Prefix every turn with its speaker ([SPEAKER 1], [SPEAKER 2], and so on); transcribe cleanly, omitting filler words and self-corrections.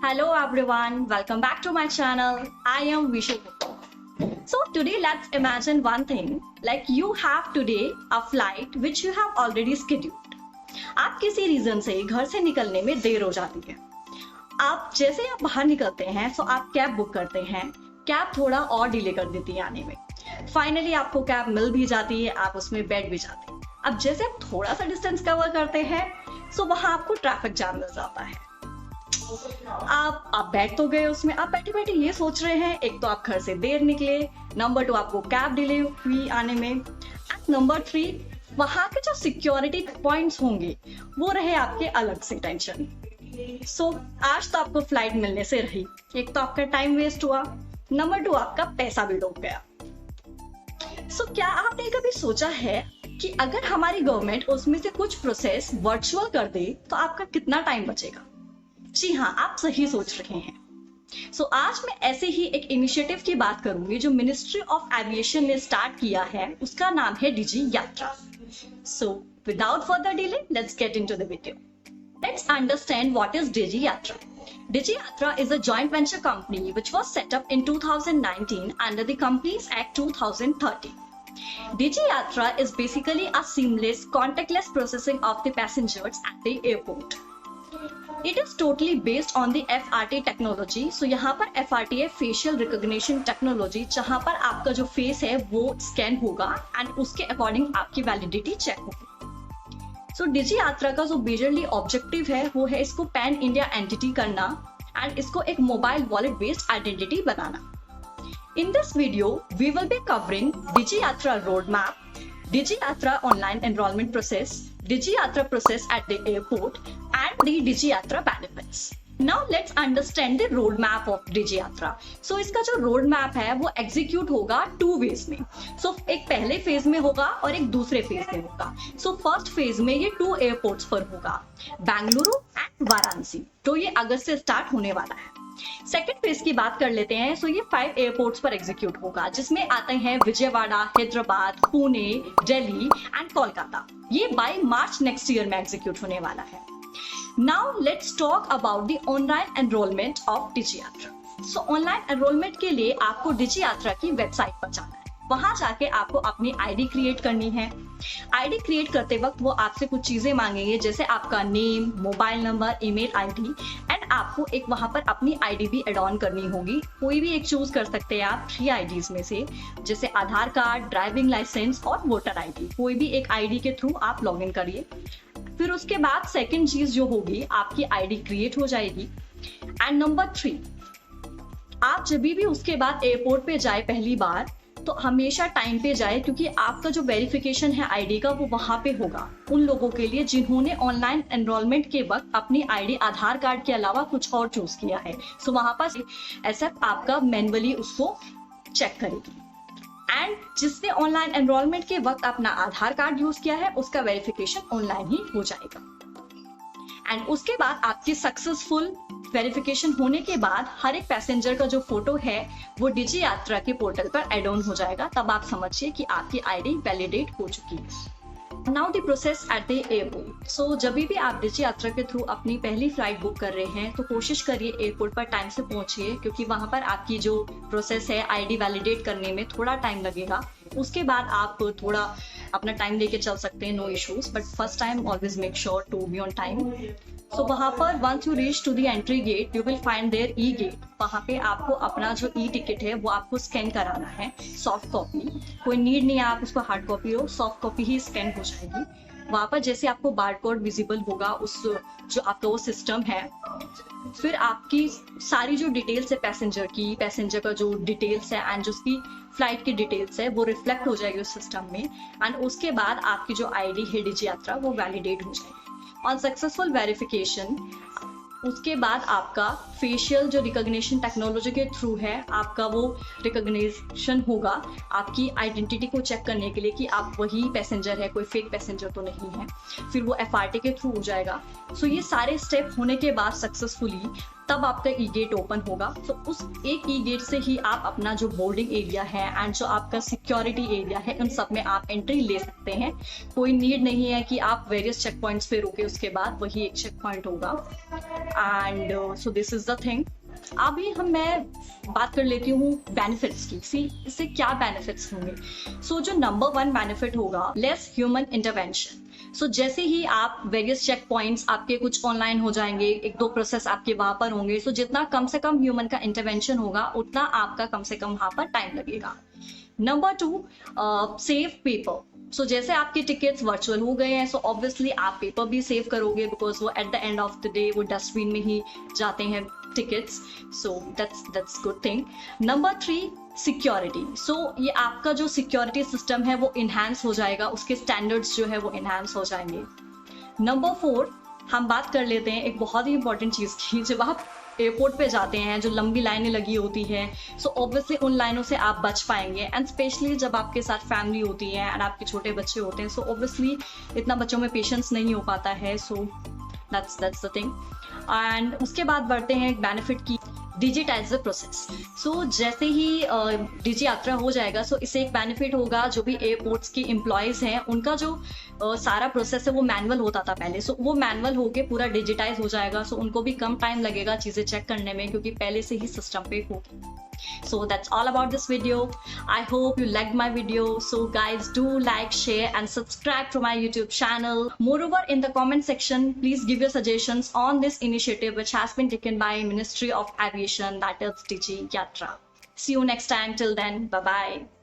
[SPEAKER 1] Hello everyone, welcome back to my channel. I am Vishu. So today let's imagine one thing, like you have today a flight which you have already scheduled. आप किसी reason से घर से निकलने में देर हो जाती है। आप जैसे आप बाहर निकलते हैं तो आप कैब बुक करते हैं। कैब थोड़ा और डिले कर देती है आने में। फाइनली आपको कैब मिल भी जाती है, आप उसमें बैठ भी जाते हैं। अब जैसे आप थोड़ा सा डिस्टेंस कवर करते हैं तो वहां आपको ट्रैफिक जाम मिल जाता है। आप बैठ तो गए उसमें, आप बैठे बैठे ये सोच रहे हैं, एक तो आप घर से देर निकले, नंबर 2 आपको कैब डिले हुई आने में, एंड नंबर 3 वहां के जो सिक्योरिटी पॉइंट्स होंगे वो रहे आपके अलग से टेंशन। सो आज तो आपको फ्लाइट मिलने से रही, एक तो आपका टाइम वेस्ट हुआ, नंबर 2 आपका पैसा भी डूब गया। सो क्या आपने कभी सोचा है कि अगर हमारी गवर्नमेंट उसमें से कुछ प्रोसेस वर्चुअल कर दे तो आपका कितना टाइम बचेगा? जी हाँ, आप सही सोच रहे हैं। सो आज मैं ऐसे ही एक इनिशिएटिव की बात करूंगी जो मिनिस्ट्री ऑफ एविएशन ने स्टार्ट किया है, उसका नाम है Digi Yatra. So without further delay let's get into the video. Let's understand what is Digi Yatra. Digi Yatra is a joint venture company which was set up in 2019 under the Companies Act 2013. Digi Yatra is basically a seamless, contactless processing of the passengers at the airport. It is totally based on the FRT technology. So यहाँ पर FRT है facial recognition technology, जहाँ पर आपका जो face है वो scan होगा एंड उसके अकॉर्डिंग आपकी वैलिडिटी चेक होगी। सो डिजी यात्रा का जो मेजरली ऑब्जेक्टिव है वो है इसको पैन इंडिया एंटिटी करना एंड इसको एक मोबाइल वॉलेट बेस्ड आइडेंटिटी बनाना। In this video we will be covering Digi Yatra road map, डिजी यात्रा online enrolment process, Digi Yatra process at the airport and the Digi Yatra benefits. Now let's understand the road map of Digi Yatra. So इसका जो road map है वो execute होगा 2 veg में। सो एक पहले phase में होगा और एक दूसरे फेज में होगा। सो फर्स्ट फेज में ये 2 एयरपोर्ट्स पर होगा, बेंगलुरु एंड वाराणसी, तो ये अगस्त से स्टार्ट होने वाला है। सेकेंड फेज की बात कर लेते हैं। सो ये 5 एयरपोर्ट्स पर एग्जीक्यूट होगा, जिसमें आते हैं विजयवाड़ा, हैदराबाद, पुणे, दिल्ली एंड कोलकाता। ये बाय मार्च नेक्स्ट ईयर में एग्जीक्यूट होने वाला है। Now let's talk about the online enrollment of डिजी यात्रा। So online enrollment के लिए आपको डिजी यात्रा की वेबसाइट पर जाना है। वहां जाके आपको अपनी आईडी क्रिएट करनी है। आईडी क्रिएट करते वक्त वो आपसे कुछ चीजें मांगेंगे, जैसे आपका name, mobile number, email ID and आपको एक वहां पर अपनी आईडी भी एड ऑन करनी होगी। कोई भी एक चूज कर सकते हैं आप 3 आईडीज में से, जैसे आधार कार्ड, ड्राइविंग लाइसेंस और वोटर आईडी। कोई भी एक आईडी के थ्रू आप लॉग इन करिए। फिर उसके बाद सेकंड चीज जो होगी, आपकी आईडी क्रिएट हो जाएगी। एंड नंबर 3, आप जब भी उसके बाद एयरपोर्ट पे जाए पहली बार तो हमेशा टाइम पे जाए, क्योंकि आपका जो वेरिफिकेशन है आईडी का वो वहां पे होगा उन लोगों के लिए जिन्होंने ऑनलाइन एनरोलमेंट के वक्त अपनी आईडी आधार कार्ड के अलावा कुछ और चूज किया है। सो वहां पर एसएफ आपका मैन्युअली उसको चेक करेगी एंड जिसने ऑनलाइन एनरोलमेंट के वक्त अपना आधार कार्ड यूज किया है उसका वेरिफिकेशन ऑनलाइन ही हो जाएगा। एंड उसके बाद आपकी सक्सेसफुल वेरिफिकेशन होने के बाद हर एक पैसेंजर का जो फोटो है वो डिजी यात्रा के पोर्टल पर एड ऑन हो जाएगा। तब आप समझिए कि आपकी आईडी वैलिडेट हो चुकी है। Now the process at the airport. So जब भी आप डिजी यात्रा के थ्रू अपनी पहली फ्लाइट बुक कर रहे हैं तो कोशिश करिए एयरपोर्ट पर टाइम से पहुंचिए, क्योंकि वहां पर आपकी जो प्रोसेस है आईडी वैलिडेट करने में थोड़ा टाइम लगेगा। उसके बाद आप थोड़ा अपना टाइम लेके चल सकते हैं, no issues, but first time always make sure to be on time. So वहां पर once you reach to the entry gate you will find there e gate. वहां पे आपको अपना जो ई टिकट है वो आपको स्कैन कराना है, सॉफ्ट कॉपी। कोई नीड नहीं है आप उसको हार्ड कॉपी हो, सॉफ्ट कॉपी ही स्कैन हो जाएगी। वहां पर जैसे आपको बारकोड विजिबल होगा उस जो आपका वो सिस्टम है, फिर आपकी सारी जो डिटेल्स है पैसेंजर का जो डिटेल्स है एंड जो उसकी फ्लाइट की डिटेल्स है वो रिफ्लेक्ट हो जाएगी उस सिस्टम में। एंड उसके बाद आपकी जो आईडी है डिजी यात्रा वो वैलिडेट हो जाएगी। ऑन सक्सेसफुल वेरिफिकेशन उसके बाद आपका फेशियल जो रिकॉग्निशन टेक्नोलॉजी के थ्रू है आपका वो रिकॉग्निशन होगा आपकी आइडेंटिटी को चेक करने के लिए कि आप वही पैसेंजर है, कोई फेक पैसेंजर तो नहीं है। फिर वो एफआरटी के थ्रू हो जाएगा। सो ये सारे स्टेप होने के बाद सक्सेसफुली तब आपका ई गेट ओपन होगा। तो उस एक ई गेट से ही आप अपना जो बोर्डिंग एरिया है एंड जो आपका सिक्योरिटी एरिया है उन सब में आप एंट्री ले सकते हैं। कोई नीड नहीं है कि आप वेरियस चेक पॉइंट्स पे रुके, उसके बाद वही एक चेक पॉइंट होगा। And so this is the thing. अभी मैं बात कर लेती हूँ बेनिफिट्स की। सी इससे क्या बेनिफिट्स होंगे। सो जो नंबर 1 बेनिफिट होगा, लेस ह्यूमन इंटरवेंशन। सो जैसे ही आप वेरियस चेक पॉइंट्स आपके कुछ ऑनलाइन हो जाएंगे, 1-2 प्रोसेस आपके वहां पर होंगे, सो जितना कम से कम ह्यूमन का इंटरवेंशन होगा उतना आपका कम से कम वहां पर टाइम लगेगा। Number 2, save paper. सो जैसे आपके टिकट्स वर्चुअल हो गए हैं, सो ऑब्वियसली आप पेपर भी सेव करोगे, बिकॉज वो at the end of the day वो डस्टबिन में ही जाते हैं tickets. So that's good thing. Number 3, security. So ये आपका जो सिक्योरिटी सिस्टम है वो इन्हांस हो जाएगा, उसके स्टैंडर्ड्स जो है वो इन्हांस हो जाएंगे। नंबर 4, हम बात कर लेते हैं एक बहुत ही इंपॉर्टेंट चीज़ की। जब आप एयरपोर्ट पे जाते हैं, जो लंबी लाइनें लगी होती हैं, सो ऑब्वियसली उन लाइनों से आप बच पाएंगे, एंड स्पेशली जब आपके साथ फैमिली होती है एंड आपके छोटे बच्चे होते हैं, सो ऑब्वियसली इतना बच्चों में पेशेंस नहीं हो पाता है। So that's the thing. And उसके बाद बढ़ते हैं एक बेनिफिट की, डिजिटाइज द प्रोसेस। सो जैसे ही डिजी यात्रा हो जाएगा, सो इससे एक बेनिफिट होगा, जो भी एयरपोर्ट्स की एम्प्लॉयज़ हैं उनका जो सारा प्रोसेस है वो मैनुअल होता था पहले, सो वो मैनुअल होके पूरा डिजिटाइज हो जाएगा। सो उनको भी कम टाइम लगेगा चीज़ें चेक करने में, क्योंकि पहले से ही सिस्टम पे होगी। So that's all about this video. I hope you liked my video. So guys, do like, share and subscribe to my YouTube channel. Moreover, in the comment section, please give your suggestions on this initiative which has been taken by Ministry of Aviation, that is DG Yatra. See you next time. Till then, bye bye.